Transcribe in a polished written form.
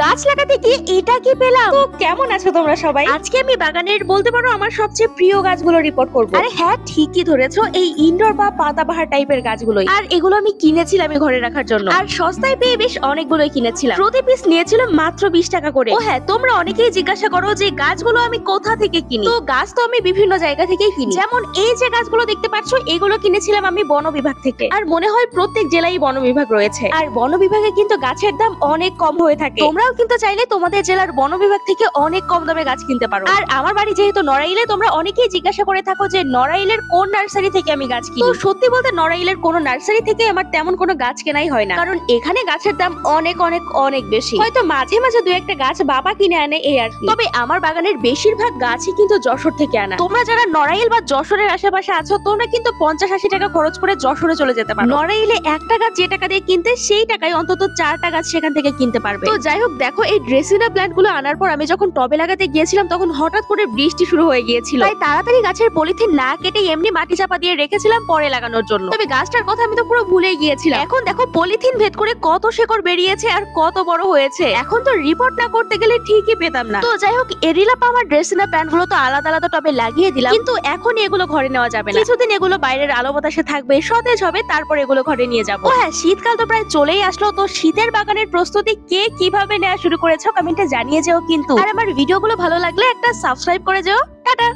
গাছ লাগাতে গিয়ে এটা কি পেলাম। তো কেমন আছো তোমরা সবাই? আজকে আমি বাগানের বলতে পারো আমার সবচেয়ে প্রিয় গাছগুলো রিপোর্ট করব। আরে হ্যাঁ, ঠিকই ধরেছো, এই ইনডোর বা পাতাবাহার টাইপের গাছগুলোই। আর এগুলো আমি কিনেছিলাম ঘরে রাখার জন্য, আর সস্তায় পেয়ে বেশ অনেকগুলোই কিনেছিলাম। প্রতি পিস নিয়েছিলাম মাত্র 20 টাকা করে। ও হ্যাঁ, তোমরা অনেকেই জিজ্ঞাসা করো যে গাছগুলো আমি কোথা থেকে কিনি। তো গাছ তো আমি বিভিন্ন জায়গা থেকেই কিনি। যেমন এই যে গাছগুলো দেখতে পাচ্ছ, এগুলো কিনেছিলাম আমি বন বিভাগ থেকে। আর মনে হয় প্রত্যেক জেলায় বন বিভাগ রয়েছে, আর বন বিভাগে কিন্তু গাছের দাম অনেক কম হয়ে থাকে। তোমরাও কিন্তু চাইলে তোমাদের জেলার বন বিভাগ থেকে অনেক কম দামে গাছ কিনতে পারো। আর আমার বাড়ি যেহেতু নড়াইলে, তোমরা অনেকেই জিজ্ঞাসা করে থাকো যে নড়াইলের কোন নার্সারি থেকে আমি গাছ কিনি। তো সত্যি বলতে নড়াইলের কোনো নার্সারি থেকে আমার তেমন কোনো গাছ কেনাই হয় না, কারণ এখানে গাছের দাম অনেক অনেক অনেক বেশি। হয়তো মাঝে মাঝে দু একটা গাছ বাবা কিনে আনে, এই আর কি। তবে আমার বাগানের বেশিরভাগ গাছই কিন্তু যশোর থেকে আনা। তোমরা যারা নড়াইল বা যশোরের আশেপাশে আছো, তোমরা কিন্তু 50-80 টাকা খরচ করে যশোরে চলে যেতে পারো। নড়াইলে একটা গাছ যে টাকা দিয়ে কিনতে, সেই টাকায় অন্তত 4টা গাছ সেখান থেকে কিনতে পারবে। তো যাই হোক, দেখো এই ড্রেসিনা প্ল্যান্ট গুলো আনার পর আমি যখন টবে লাগাতে গিয়েছিলাম, তখন হঠাৎ করে বৃষ্টি শুরু হয়ে গিয়েছিল। তাই তাড়াতাড়ি গাছের পলিথিন না কেটে এমনি মাটি চাপা দিয়ে রেখেছিলাম পরে লাগানোর জন্য। তবে গাছটার কথা আমি তো পুরো ভুলে গিয়েছিলাম। এখন দেখো পলিথিন ভেদ করে কত শেকড় বেরিয়েছে আর কত বড় হয়েছে। এখন তো রিপোর্ট না করতে গেলে ঠিকই পেতাম না। তো যাই হোক, এরিলাপা আমার ড্রেসিনা প্ল্যান্ট গুলো তো আলাদা আলাদা টবে লাগিয়ে দিলাম, কিন্তু এখন এগুলো ঘরে নেওয়া যাবে না। কিছুদিন এগুলো বাইরের আলো বাতাসে থাকবে, সতেজ হবে, তারপর এগুলো ঘরে নিয়ে যাবো। ও হ্যাঁ, শীতকাল তো প্রায় চলেই আসলো। তো শীতের বাগানের প্রস্তুতি কে কিভাবে নেওয়া শুরু করেছো কমেন্টে জানিয়ে যেও কিন্তু। আর আমার ভিডিওগুলো ভালো লাগলে একটা সাবস্ক্রাইব করে যেও। টাটা।